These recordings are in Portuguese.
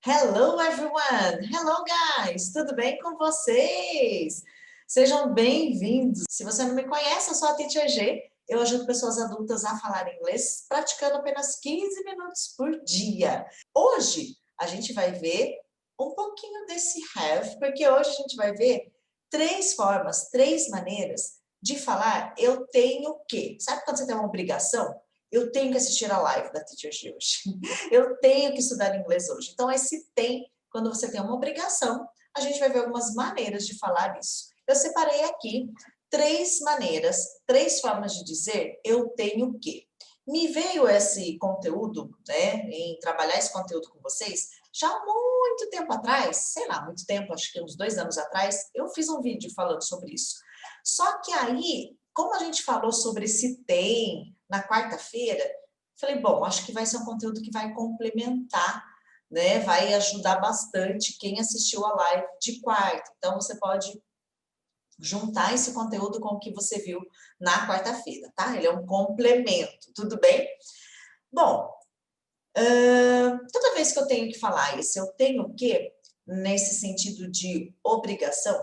Hello everyone! Hello guys! Tudo bem com vocês? Sejam bem-vindos! Se você não me conhece, eu sou a Teacher G. Eu ajudo pessoas adultas a falar inglês praticando apenas 15 minutos por dia. Hoje a gente vai ver um pouquinho desse have, porque hoje a gente vai ver três formas, três maneiras de falar eu tenho que. Sabe quando você tem uma obrigação? Eu tenho que assistir a live da Teacher G hoje. Eu tenho que estudar inglês hoje. Então, esse tem, quando você tem uma obrigação, a gente vai ver algumas maneiras de falar isso. Eu separei aqui três maneiras, três formas de dizer eu tenho que. Me veio esse conteúdo, né, em trabalhar esse conteúdo com vocês, já há muito tempo atrás, sei lá, muito tempo, acho que uns 2 anos atrás, eu fiz um vídeo falando sobre isso. Só que aí, como a gente falou sobre esse tem na quarta-feira, falei, bom, acho que vai ser um conteúdo que vai complementar, né? Vai ajudar bastante quem assistiu a live de quarta. Então, você pode juntar esse conteúdo com o que você viu na quarta-feira, tá? Ele é um complemento, tudo bem? Bom, toda vez que eu tenho que falar isso, eu tenho que, nesse sentido de obrigação,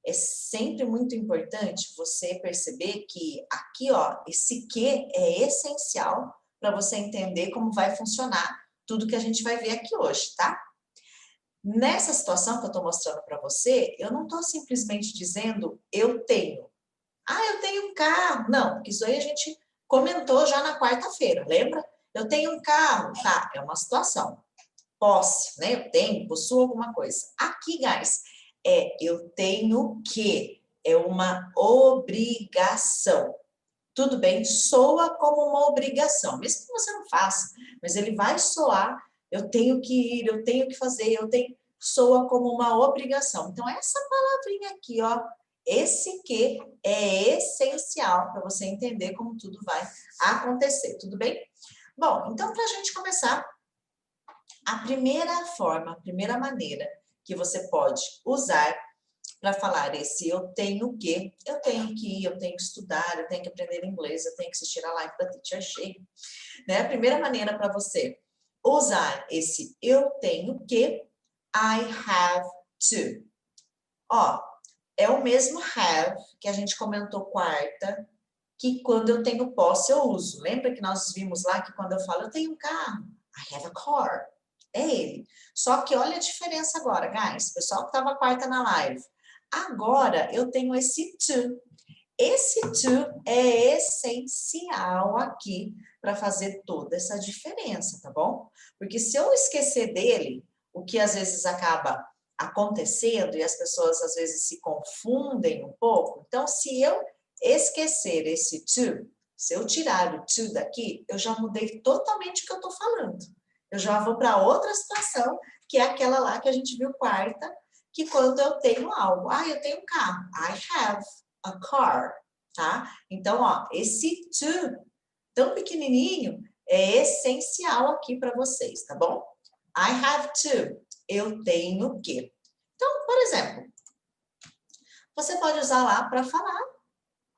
é sempre muito importante você perceber que aqui, ó, esse que é essencial para você entender como vai funcionar tudo que a gente vai ver aqui hoje, tá? Nessa situação que eu estou mostrando para você, eu não estou simplesmente dizendo eu tenho. Ah, eu tenho um carro. Não, porque isso aí a gente comentou já na quarta-feira, lembra? Eu tenho um carro, tá? É uma situação. Posse, né? Eu tenho, possuo alguma coisa. Aqui, guys, eu tenho que, é uma obrigação. Tudo bem, soa como uma obrigação, mesmo que você não faça, mas ele vai soar, eu tenho que ir, eu tenho que fazer, soa como uma obrigação. Então, essa palavrinha aqui, ó, esse que é essencial para você entender como tudo vai acontecer, tudo bem? Bom, então, para a gente começar, a primeira forma, a primeira maneira que você pode usar para falar esse eu tenho que, eu tenho que ir, eu tenho que estudar, eu tenho que aprender inglês, eu tenho que assistir a live da Teacher G, né? A primeira maneira para você usar esse eu tenho que, I have to. Ó, é o mesmo have que a gente comentou quarta, que quando eu tenho posse eu uso. Lembra que nós vimos lá que quando eu falo eu tenho um carro, I have a car, é ele. Só que olha a diferença agora, guys, pessoal que estava quarta na live. Agora eu tenho esse to. Esse to é essencial aqui para fazer toda essa diferença, tá bom? Porque se eu esquecer dele, o que às vezes acaba acontecendo e as pessoas às vezes se confundem um pouco, então se eu esquecer esse to, se eu tirar o to daqui, eu já mudei totalmente o que eu estou falando. Eu já vou para outra situação, que é aquela lá que a gente viu quarta, que quando eu tenho algo, eu tenho um carro, I have a car, tá? Então, ó, esse to tão pequenininho é essencial aqui para vocês, tá bom? I have to, eu tenho que. Então, por exemplo, você pode usar lá para falar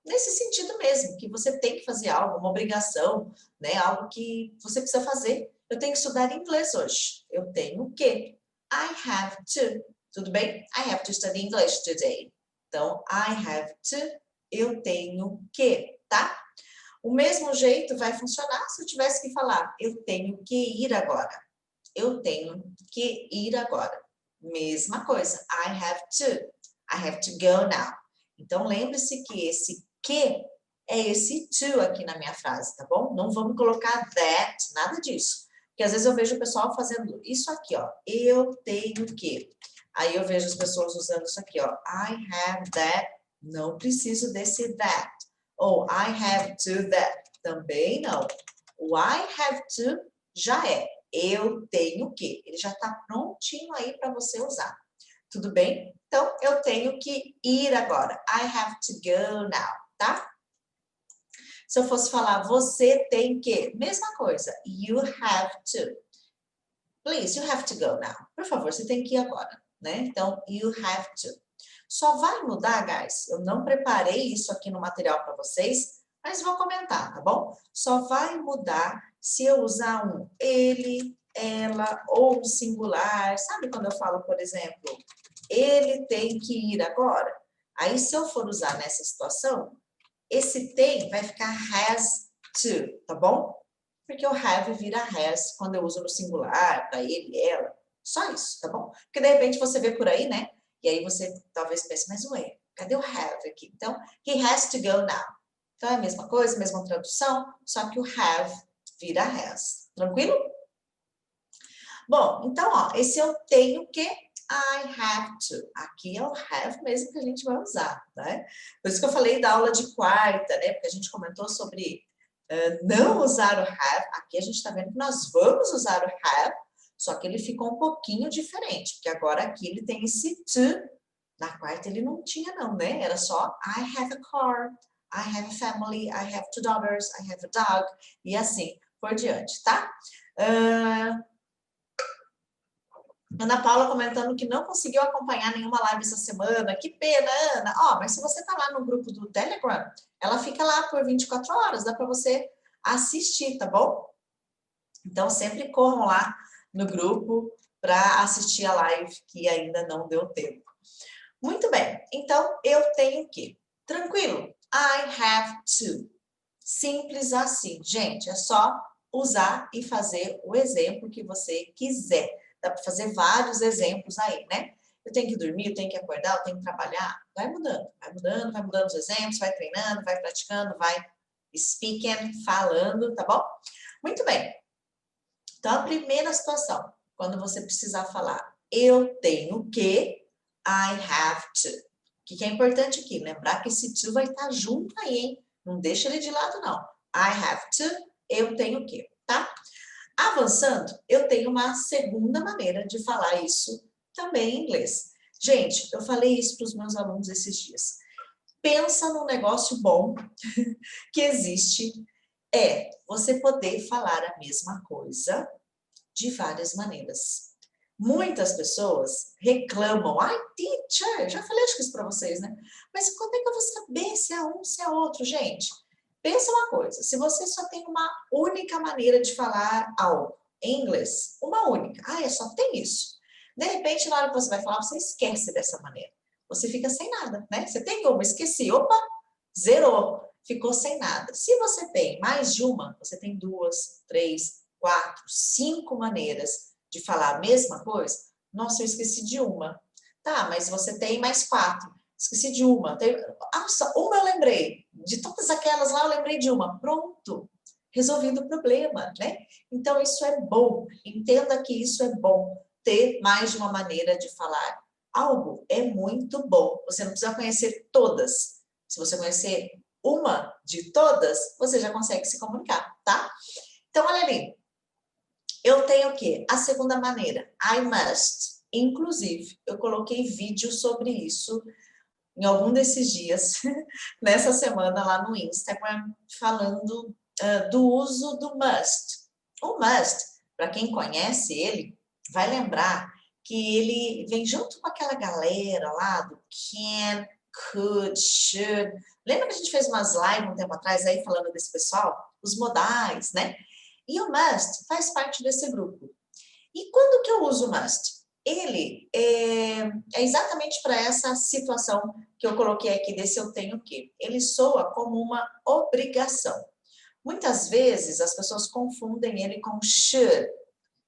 nesse sentido mesmo, que você tem que fazer algo, uma obrigação, né? Algo que você precisa fazer. Eu tenho que estudar inglês hoje. Eu tenho que. I have to. Tudo bem? I have to study English today. Então, I have to. Eu tenho que, tá? O mesmo jeito vai funcionar se eu tivesse que falar, eu tenho que ir agora. Eu tenho que ir agora. Mesma coisa, I have to. I have to go now. Então, lembre-se que esse que é esse to aqui na minha frase, tá bom? Não vamos colocar that, nada disso. Porque às vezes eu vejo o pessoal fazendo isso aqui, ó. Eu tenho que. Aí eu vejo as pessoas usando isso aqui, ó. I have that. Não preciso desse that. Ou I have to that. Também não. O I have to já é. Eu tenho que. Ele já está prontinho aí para você usar. Tudo bem? Então, eu tenho que ir agora. I have to go now, tá? Se eu fosse falar, você tem que, mesma coisa. You have to. Please, you have to go now. Por favor, você tem que ir agora, né? Então, you have to. Só vai mudar, guys. Eu não preparei isso aqui no material para vocês, mas vou comentar, tá bom? Só vai mudar se eu usar um ele, ela, ou um singular. Sabe quando eu falo, por exemplo, ele tem que ir agora? Aí, se eu for usar nessa situação, esse tem vai ficar has to, tá bom? Porque o have vira has quando eu uso no singular, para ele, ela. Só isso, tá bom? Porque de repente você vê por aí, né? E aí você talvez pense, mas ué, cadê o have aqui? Então, he has to go now. Então é a mesma coisa, mesma tradução, só que o have vira has. Tranquilo? Bom, então, ó, esse eu tenho que I have to. Aqui é o have mesmo que a gente vai usar, né? Por isso que eu falei da aula de quarta, né? Porque a gente comentou sobre não usar o have. Aqui a gente está vendo que nós vamos usar o have, só que ele ficou um pouquinho diferente, porque agora aqui ele tem esse to. Na quarta ele não tinha não, né? Era só I have a car, I have a family, I have 2 daughters, I have a dog, e assim por diante, tá? Ana Paula comentando que não conseguiu acompanhar nenhuma live essa semana. Que pena, Ana. Ó, mas se você tá lá no grupo do Telegram, ela fica lá por 24 horas, dá para você assistir, tá bom? Então, sempre corram lá no grupo para assistir a live que ainda não deu tempo. Muito bem, então eu tenho que. Tranquilo? I have to. Simples assim, gente. É só usar e fazer o exemplo que você quiser. Dá para fazer vários exemplos aí, né? Eu tenho que dormir, eu tenho que acordar, eu tenho que trabalhar. Vai mudando, vai mudando, vai mudando os exemplos, vai treinando, vai praticando, vai speaking, falando, tá bom? Muito bem. Então, a primeira situação, quando você precisar falar, eu tenho que, I have to. O que é importante aqui? Lembrar que esse to vai estar junto aí, hein? Não deixa ele de lado, não. I have to, eu tenho que, tá? Avançando, eu tenho uma segunda maneira de falar isso também em inglês. Gente, eu falei isso para os meus alunos esses dias. Pensa num negócio bom que existe, você poder falar a mesma coisa de várias maneiras. Muitas pessoas reclamam, ai, teacher, já falei acho que isso para vocês, né? Mas como é que eu vou saber se é um, se é outro, gente? Pensa uma coisa, se você só tem uma única maneira de falar algo em inglês, uma única, só tem isso. De repente, na hora que você vai falar, você esquece dessa maneira. Você fica sem nada, né? Você tem uma, esqueci, opa, zerou, ficou sem nada. Se você tem mais de uma, você tem 2, 3, 4, 5 maneiras de falar a mesma coisa. Nossa, eu esqueci de uma. Tá, mas você tem mais 4. Esqueci de uma. Nossa, uma eu lembrei. De todas aquelas lá, eu lembrei de uma. Pronto. Resolvido o problema, né? Então, isso é bom. Entenda que isso é bom. Ter mais de uma maneira de falar algo é muito bom. Você não precisa conhecer todas. Se você conhecer uma de todas, você já consegue se comunicar, tá? Então, olha ali. Eu tenho o quê? A segunda maneira, I must. Inclusive, eu coloquei vídeo sobre isso em algum desses dias, nessa semana lá no Instagram, falando do uso do must. O must, para quem conhece ele, vai lembrar que ele vem junto com aquela galera lá do can, could, should. Lembra que a gente fez umas lives um tempo atrás aí falando desse pessoal? Os modais, né? E o must faz parte desse grupo. E quando que eu uso o must? Ele é exatamente para essa situação que eu coloquei aqui desse eu tenho que. Ele soa como uma obrigação. Muitas vezes as pessoas confundem ele com should,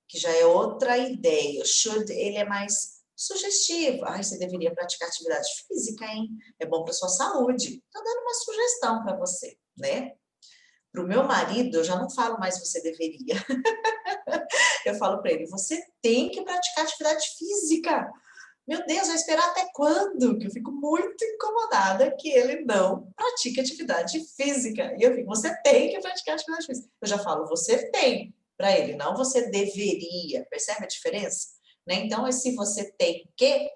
que já é outra ideia. O should, ele é mais sugestivo. Você deveria praticar atividade física, hein? É bom para sua saúde. Estou dando uma sugestão para você, né? Para o meu marido, eu já não falo mais você deveria. Eu falo para ele, você tem que praticar atividade física. Meu Deus, vai esperar até quando? Que eu fico muito incomodada que ele não pratique atividade física. E eu fico, você tem que praticar atividade física. Eu já falo, você tem para ele, não você deveria. Percebe a diferença? Né? Então, se você tem que,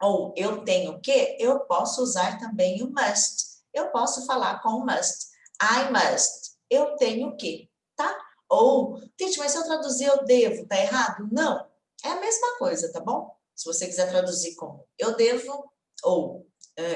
ou eu tenho que, eu posso usar também o must. Eu posso falar com o must. I must. Eu tenho que, tá? Ou, Titi, mas se eu traduzir eu devo, tá errado? Não. É a mesma coisa, tá bom? Se você quiser traduzir como eu devo ou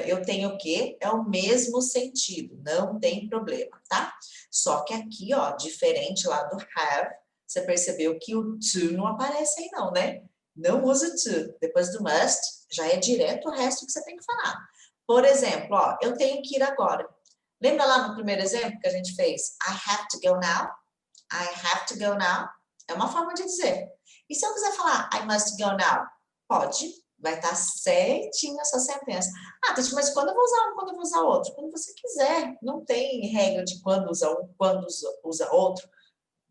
eu tenho que, é o mesmo sentido, não tem problema, tá? Só que aqui, ó, diferente lá do have, você percebeu que o to não aparece aí não, né? Não usa to. Depois do must, já é direto o resto que você tem que falar. Por exemplo, ó, eu tenho que ir agora. Lembra lá no primeiro exemplo que a gente fez? I have to go now. I have to go now. É uma forma de dizer. E se eu quiser falar I must go now? Pode. Vai estar certinho essa sentença. Ah, Tati, mas quando eu vou usar um, quando eu vou usar outro? Quando você quiser. Não tem regra de quando usa um, quando usa outro.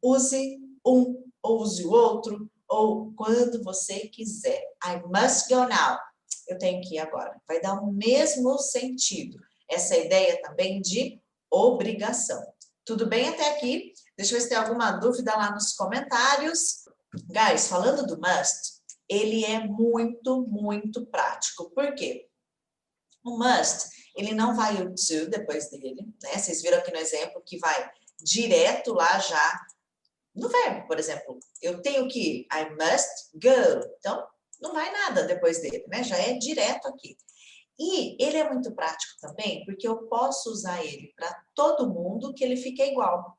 Use um ou use o outro, ou quando você quiser. I must go now. Eu tenho que ir agora. Vai dar o mesmo sentido. Essa ideia também de obrigação. Tudo bem até aqui? Deixa eu ver se tem alguma dúvida lá nos comentários. Guys, falando do must, ele é muito, muito prático. Por quê? O must, ele não vai o to depois dele, né? Vocês viram aqui no exemplo que vai direto lá já no verbo, por exemplo. Eu tenho que ir, I must go. Então, não vai nada depois dele, né? Já é direto aqui. E ele é muito prático também, porque eu posso usar ele para todo mundo que ele fica igual.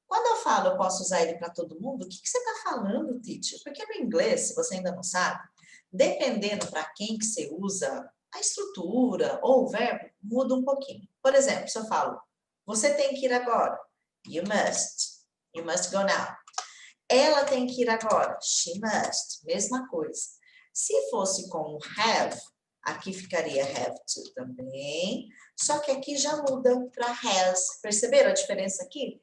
Quando eu falo eu posso usar ele para todo mundo, o que você está falando, teacher? Porque no inglês, se você ainda não sabe, dependendo para quem que você usa, a estrutura ou o verbo muda um pouquinho. Por exemplo, se eu falo, você tem que ir agora, you must go now. Ela tem que ir agora, she must, mesma coisa. Se fosse com o have, aqui ficaria have to também, só que aqui já muda para has. Perceberam a diferença aqui?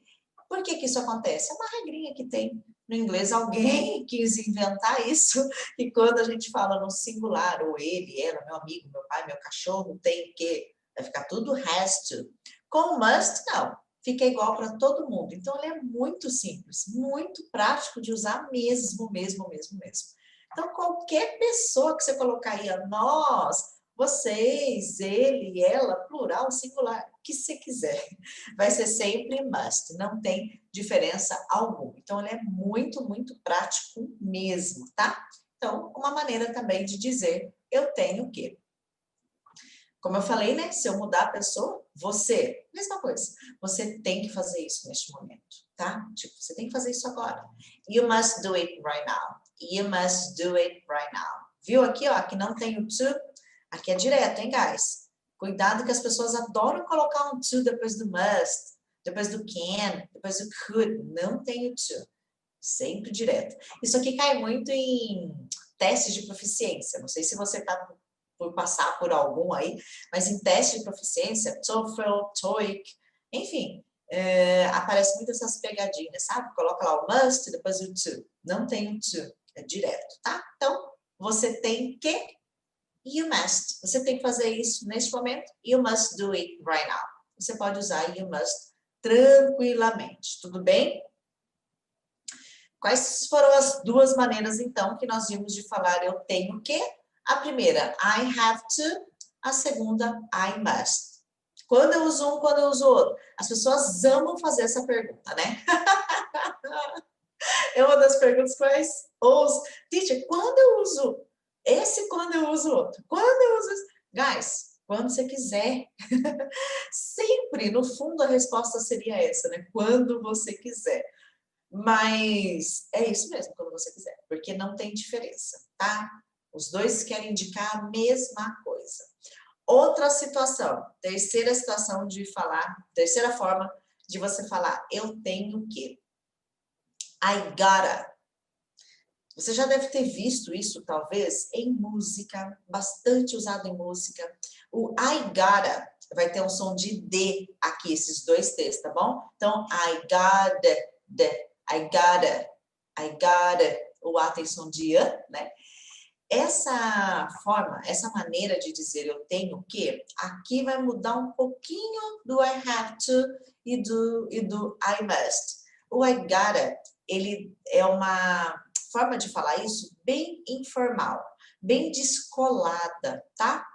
Por que que isso acontece? É uma regrinha que tem no inglês. Alguém quis inventar isso e quando a gente fala no singular, ou ele, ela, meu amigo, meu pai, meu cachorro, tem que, vai ficar tudo has to. Com o must, não. Fica igual para todo mundo. Então, ele é muito simples, muito prático de usar mesmo. Então, qualquer pessoa que você colocar aí, nós, vocês, ele, ela, plural, singular, o que você quiser, vai ser sempre must, não tem diferença alguma. Então, ele é muito, muito prático mesmo, tá? Então, uma maneira também de dizer eu tenho que. Como eu falei, né? Se eu mudar a pessoa, você, mesma coisa. Você tem que fazer isso neste momento, tá? Tipo, você tem que fazer isso agora. You must do it right now. You must do it right now. Viu aqui, ó? Aqui não tem o to. Aqui é direto, hein, guys? Cuidado que as pessoas adoram colocar um to depois do must, depois do can, depois do could. Não tem o to. Sempre direto. Isso aqui cai muito em testes de proficiência. Não sei se você está por passar por algum aí, mas em teste de proficiência, TOEFL, TOEIC, enfim, aparece muito essas pegadinhas, sabe? Coloca lá o must, depois o to. Não tem o to, é direto, tá? Então, você tem que, you must. Você tem que fazer isso neste momento, you must do it right now. Você pode usar you must tranquilamente, tudo bem? Quais foram as duas maneiras, então, que nós vimos de falar eu tenho que? A primeira, I have to. A segunda, I must. Quando eu uso um, quando eu uso outro? As pessoas amam fazer essa pergunta, né? É uma das perguntas que mais ouço. Teacher, quando eu uso esse, quando eu uso outro? Quando eu uso esse? Guys, quando você quiser. Sempre, no fundo, a resposta seria essa, né? Quando você quiser. Mas é isso mesmo, quando você quiser, porque não tem diferença, tá? Os dois querem indicar a mesma coisa. Outra situação, terceira situação de falar, terceira forma de você falar, eu tenho que. I gotta. Você já deve ter visto isso, talvez, em música, bastante usado em música. O I gotta vai ter um som de D aqui, esses dois T's, tá bom? Então, I gotta, o A tem som de A, né? Essa forma, essa maneira de dizer eu tenho que, aqui vai mudar um pouquinho do I have to e do I must. O I gotta, ele é uma forma de falar isso bem informal, bem descolada, tá?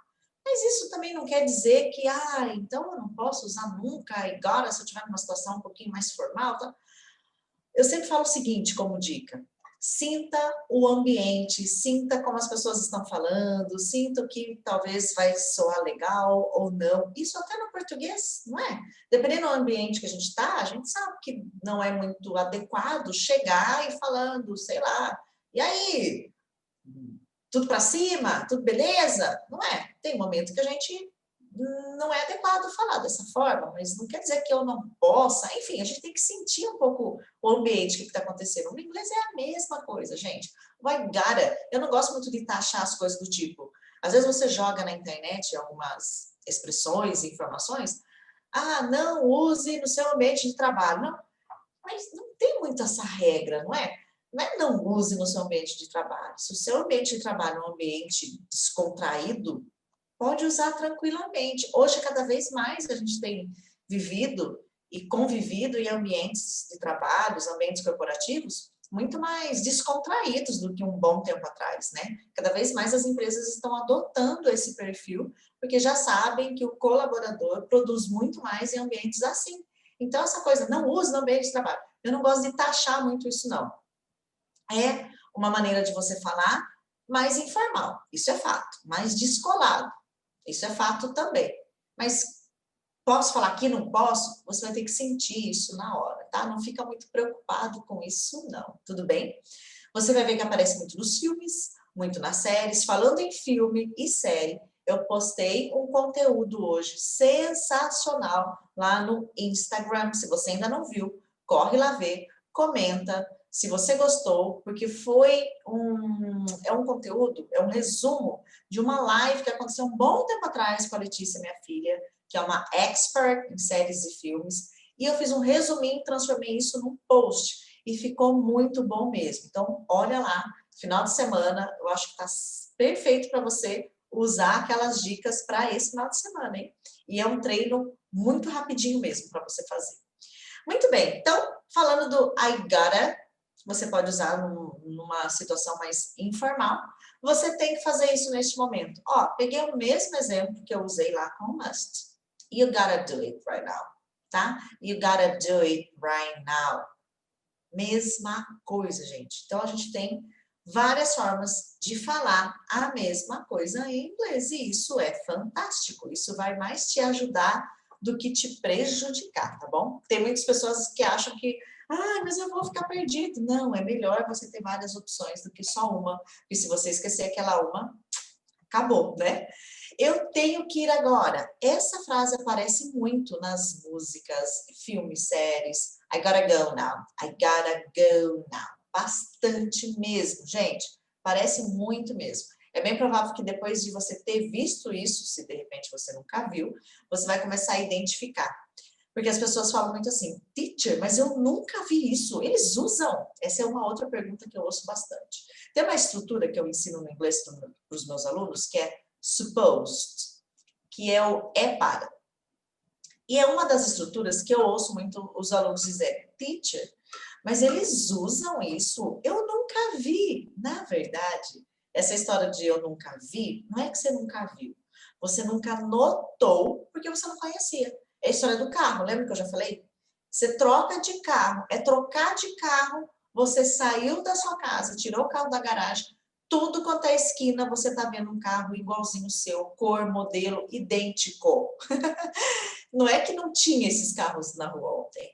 Mas isso também não quer dizer que, então eu não posso usar nunca I gotta se eu tiver numa situação um pouquinho mais formal, tá? Eu sempre falo o seguinte como dica, Sinta o ambiente, sinta como as pessoas estão falando, sinta o que talvez vai soar legal ou não. Isso até no português, não é? Dependendo do ambiente que a gente está, a gente sabe que não é muito adequado chegar e falando, sei lá, e aí, tudo para cima? Tudo beleza? Não é. Tem momento que a gente não é adequado falar dessa forma, mas não quer dizer que eu não possa. Enfim, a gente tem que sentir um pouco o ambiente, o que está acontecendo. No inglês é a mesma coisa, gente. O I gotta, eu não gosto muito de taxar as coisas do tipo. Às vezes você joga na internet algumas expressões, informações. Ah, não use no seu ambiente de trabalho. Não, mas não tem muito essa regra, não é? Não é não use no seu ambiente de trabalho. Se o seu ambiente de trabalho é um ambiente descontraído, pode usar tranquilamente. Hoje, cada vez mais, a gente tem vivido e convivido em ambientes de trabalho, ambientes corporativos, muito mais descontraídos do que um bom tempo atrás, né? Cada vez mais as empresas estão adotando esse perfil, porque já sabem que o colaborador produz muito mais em ambientes assim. Então, essa coisa, não use no ambiente de trabalho. Eu não gosto de taxar muito isso, não. É uma maneira de você falar mais informal, isso é fato, mais descolado. Isso é fato também. Mas posso falar aqui, não posso? Você vai ter que sentir isso na hora, tá? Não fica muito preocupado com isso, não. Tudo bem? Você vai ver que aparece muito nos filmes, muito nas séries. Falando em filme e série, eu postei um conteúdo hoje sensacional lá no Instagram. Se você ainda não viu, corre lá ver, comenta se você gostou, porque é um conteúdo, é um resumo de uma live que aconteceu um bom tempo atrás com a Letícia, minha filha, que é uma expert em séries e filmes, e eu fiz um resuminho e transformei isso num post, e ficou muito bom mesmo. Então, olha lá, final de semana, eu acho que está perfeito para você usar aquelas dicas para esse final de semana, hein? E é um treino muito rapidinho mesmo para você fazer. Muito bem, então, falando do I gotta, você pode usar numa situação mais informal, você tem que fazer isso neste momento. Ó, peguei o mesmo exemplo que eu usei lá com o must. You gotta do it right now, tá? You gotta do it right now. Mesma coisa, gente. Então, a gente tem várias formas de falar a mesma coisa em inglês, e isso é fantástico. Isso vai mais te ajudar do que te prejudicar, tá bom? Tem muitas pessoas que acham que, mas eu vou ficar perdido. Não, é melhor você ter várias opções do que só uma, e se você esquecer aquela uma, acabou, né? Eu tenho que ir agora. Essa frase aparece muito nas músicas, filmes, séries. I gotta go now. I gotta go now. Bastante mesmo, gente. Parece muito mesmo. É bem provável que depois de você ter visto isso, se de repente você nunca viu, você vai começar a identificar. Porque as pessoas falam muito assim, teacher, mas eu nunca vi isso. Eles usam? Essa é uma outra pergunta que eu ouço bastante. Tem uma estrutura que eu ensino no inglês para os meus alunos, que é supposed, que é o é para. E é uma das estruturas que eu ouço muito os alunos dizerem, teacher, mas eles usam isso? Eu nunca vi. Na verdade, essa história de eu nunca vi, não é que você nunca viu. Você nunca notou porque você não conhecia. É a história do carro, lembra que eu já falei? Você troca de carro, é trocar de carro, você saiu da sua casa, tirou o carro da garagem, tudo quanto é esquina você está vendo um carro igualzinho o seu, cor, modelo, idêntico. Não é que não tinha esses carros na rua ontem,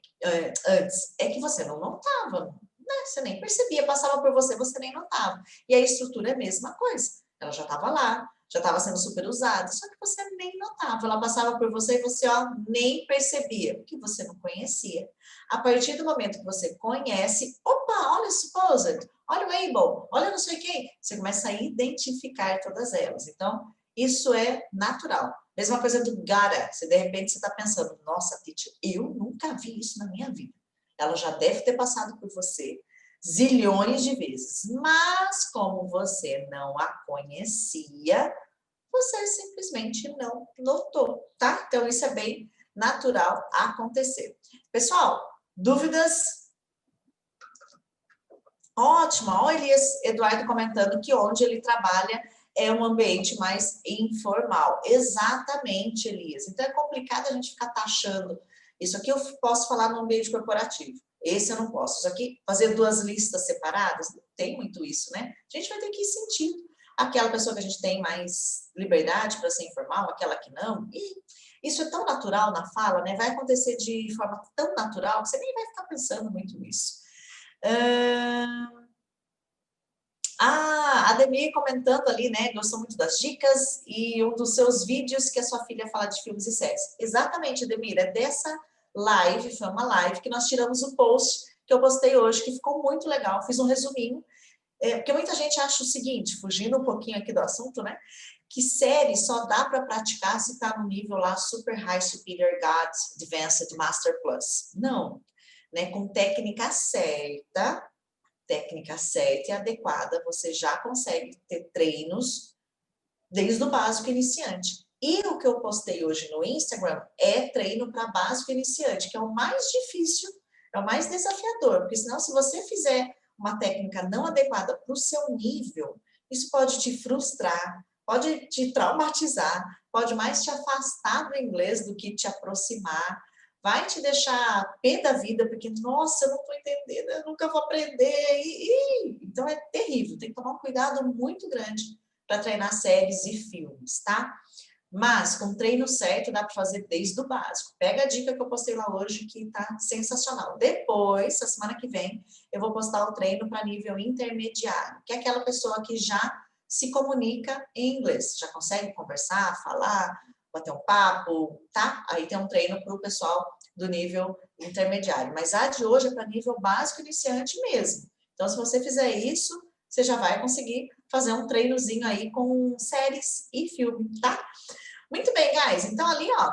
antes, é que você não notava, né? Você nem percebia, passava por você, você nem notava. E a estrutura é a mesma coisa, ela já estava lá, já estava sendo super usada, só que você nem notava, ela passava por você e você nem percebia, porque você não conhecia. A partir do momento que você conhece, opa, olha o supposed, olha o able, olha não sei quem, você começa a identificar todas elas. Então, isso é natural. Mesma coisa do gotta, se de repente você está pensando, nossa, teacher, eu nunca vi isso na minha vida. Ela já deve ter passado por você zilhões de vezes, mas como você não a conhecia, você simplesmente não notou, tá? Então isso é bem natural acontecer. Pessoal, dúvidas? Ótimo, olha o Elias Eduardo comentando que onde ele trabalha é um ambiente mais informal. Exatamente, Elias. Então é complicado a gente ficar taxando. Isso aqui eu posso falar no ambiente corporativo. esse eu não posso. Isso aqui, fazer duas listas separadas, não tem muito isso, né? A gente vai ter que ir sentindo. Aquela pessoa que a gente tem mais liberdade para ser informal, aquela que não. E isso é tão natural na fala, né? Vai acontecer de forma tão natural que você nem vai ficar pensando muito nisso. A Ademir comentando ali, né? Gostou muito das dicas e um dos seus vídeos que a sua filha fala de filmes e séries. Exatamente, Ademir, é dessa live, foi uma live que nós tiramos o post que eu postei hoje, que ficou muito legal. Fiz um resuminho, porque muita gente acha o seguinte, fugindo um pouquinho aqui do assunto, né? Que série só dá para praticar se está no nível lá Super High Superior God Advanced Master Plus. Não, né? Com técnica certa e adequada, você já consegue ter treinos desde o básico iniciante. E o que eu postei hoje no Instagram é treino para básico iniciante, que é o mais difícil, é o mais desafiador, porque senão se você fizer uma técnica não adequada para o seu nível, isso pode te frustrar, pode te traumatizar, pode mais te afastar do inglês do que te aproximar, vai te deixar pé da vida, porque, nossa, eu não estou entendendo, eu nunca vou aprender. Então é terrível, tem que tomar um cuidado muito grande para treinar séries e filmes, tá? Mas com treino certo dá para fazer desde o básico. Pega a dica que eu postei lá hoje que tá sensacional. Depois, a semana que vem, eu vou postar o treino para nível intermediário, que é aquela pessoa que já se comunica em inglês, já consegue conversar, falar, bater um papo, tá? Aí tem um treino para o pessoal do nível intermediário. Mas a de hoje é para nível básico iniciante mesmo. Então, se você fizer isso, você já vai conseguir fazer um treinozinho aí com séries e filme, tá? Muito bem, guys. Então, ali, ó,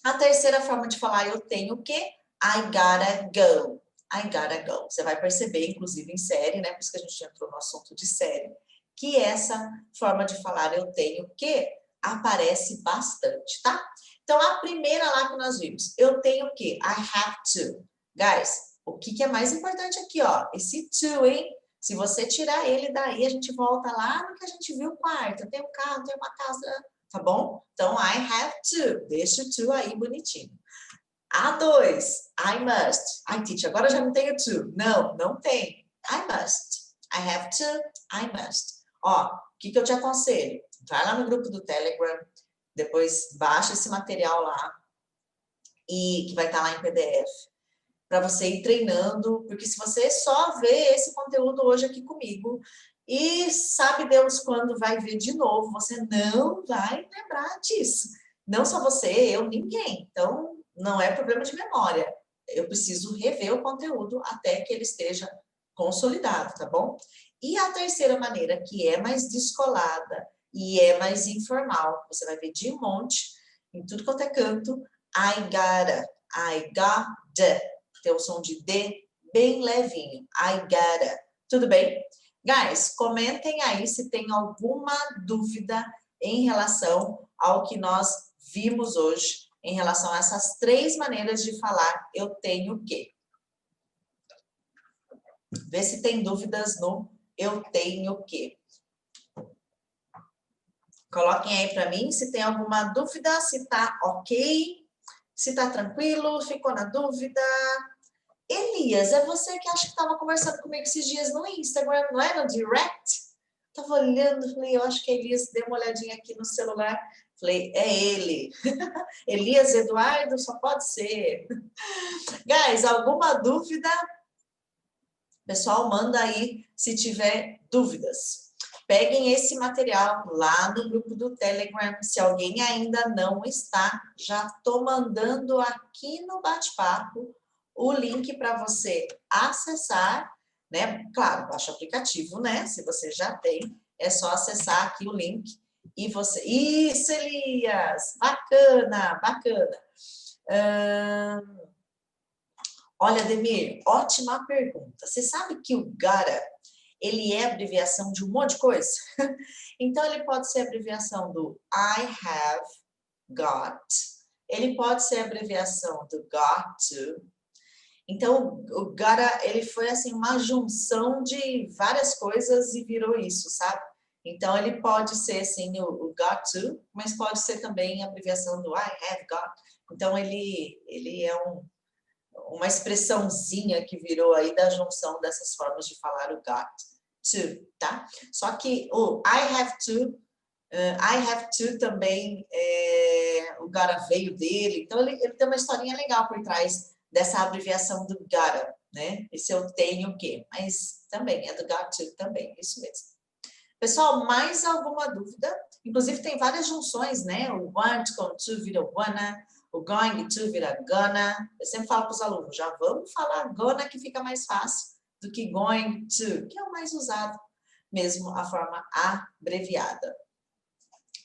a terceira forma de falar eu tenho o quê? I gotta go. I gotta go. Você vai perceber, inclusive em série, né? Por isso que a gente entrou no assunto de série, que essa forma de falar eu tenho o quê? Aparece bastante, tá? Então, a primeira lá que nós vimos, eu tenho o quê? I have to. Guys, o que é mais importante aqui, ó? Esse to, hein? Se você tirar ele daí, a gente volta lá no que a gente viu quarta. Eu tenho um carro, tenho uma casa, tá bom? Então, I have to. Deixa o to aí bonitinho. A2, I must. Ai, teacher, agora já não tenho to. Não, não tem. I must. I have to, I must. Ó, o que eu te aconselho? Vai lá no grupo do Telegram, depois baixa esse material lá, e que vai estar lá em PDF, para você ir treinando, porque se você só vê esse conteúdo hoje aqui comigo, e sabe Deus quando vai ver de novo, você não vai lembrar disso. Não só você, eu, ninguém. Então, não é problema de memória. Eu preciso rever o conteúdo até que ele esteja consolidado, tá bom? E a terceira maneira, que é mais descolada e é mais informal, você vai ver de um monte, em tudo quanto é canto, I gotta, I got, tem o som de D bem levinho, I gotta, tudo bem? Guys, comentem aí se tem alguma dúvida em relação ao que nós vimos hoje, em relação a essas três maneiras de falar eu tenho que. Vê se tem dúvidas no eu tenho que. Coloquem aí para mim se tem alguma dúvida, se tá ok, se tá tranquilo, ficou na dúvida. Elias, é você que acha que estava conversando comigo esses dias no Instagram, não é? No direct? Tava olhando, falei, eu acho que Elias deu uma olhadinha aqui no celular. Falei, é ele. Elias Eduardo, só pode ser. Guys, alguma dúvida? Pessoal, manda aí se tiver dúvidas. Peguem esse material lá no grupo do Telegram. Se alguém ainda não está, já estou mandando aqui no bate-papo o link para você acessar, né? Claro, baixa o aplicativo, né? Se você já tem, é só acessar aqui o link e você... Isso, Elias! Bacana, bacana. Olha, Ademir, ótima pergunta. Você sabe que o gotta, ele é abreviação de um monte de coisa? Então, ele pode ser abreviação do I have got, ele pode ser abreviação do got to. Então, o gotta, ele foi assim uma junção de várias coisas e virou isso, sabe? Então, ele pode ser assim o got to, mas pode ser também a abreviação do I have got. Então, ele é uma expressãozinha que virou aí da junção dessas formas de falar o got to, tá? Só que o I have to também, o gotta veio dele, então ele tem uma historinha legal por trás dessa abreviação do gotta, né? Esse eu tenho o quê? Mas também é do got to também, isso mesmo. Pessoal, mais alguma dúvida? Inclusive tem várias junções, né? O want com to vira wanna, o going to vira gonna. Eu sempre falo para os alunos, já vamos falar gonna que fica mais fácil do que going to, que é o mais usado, mesmo a forma abreviada.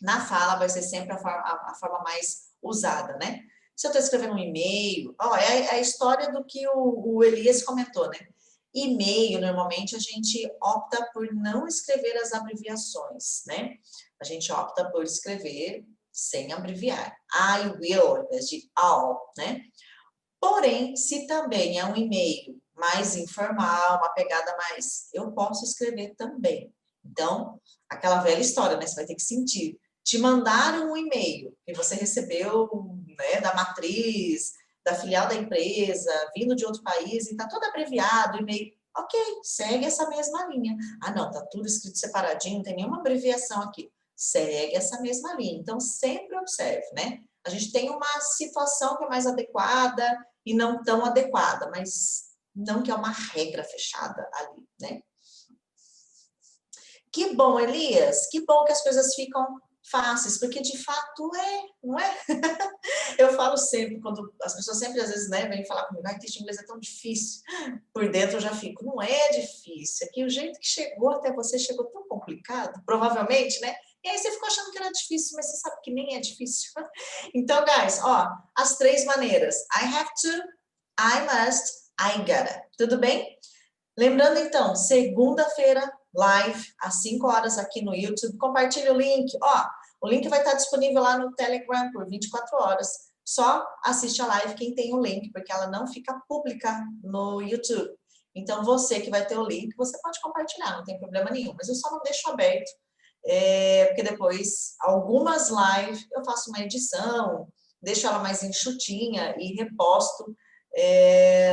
Na fala vai ser sempre a forma mais usada, né? Se eu estou escrevendo um e-mail, é a história do que o Elias comentou, né? E-mail, normalmente, a gente opta por não escrever as abreviações, né? A gente opta por escrever sem abreviar. I will, ao invés de I'll, né? Porém, se também é um e-mail mais informal, uma pegada mais... Eu posso escrever também. Então, aquela velha história, né? Você vai ter que sentir. Te mandaram um e-mail que você recebeu, né, da matriz, da filial da empresa, vindo de outro país, e está todo abreviado, o e-mail. Ok, segue essa mesma linha. Ah, não, está tudo escrito separadinho, não tem nenhuma abreviação aqui. Segue essa mesma linha. Então, sempre observe, né? A gente tem uma situação que é mais adequada e não tão adequada, mas não que é uma regra fechada ali, né? Que bom, Elias, que bom que as coisas ficam fáceis, porque de fato não é? Eu falo sempre, quando as pessoas sempre às vezes, né, vêm falar comigo, texto inglês é tão difícil, por dentro eu já fico, não é difícil, é que o jeito que chegou até você chegou tão complicado, provavelmente, né? E aí você ficou achando que era difícil, mas você sabe que nem é difícil. Então, guys, as 3 maneiras, I have to, I must, I gotta, tudo bem? Lembrando então, segunda-feira, live, às 5 horas aqui no YouTube. Compartilhe o link. O link vai estar disponível lá no Telegram por 24 horas. Só assiste a live quem tem o link, porque ela não fica pública no YouTube. Então, você que vai ter o link, você pode compartilhar, não tem problema nenhum. Mas eu só não deixo aberto, porque depois, algumas lives, eu faço uma edição, deixo ela mais enxutinha e reposto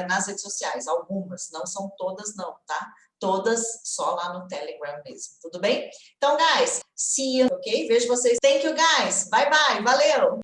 nas redes sociais, algumas, não são todas não, tá? Todas só lá no Telegram mesmo, tudo bem? Então, guys, see you, ok? Vejo vocês. Thank you, guys. Bye, bye. Valeu!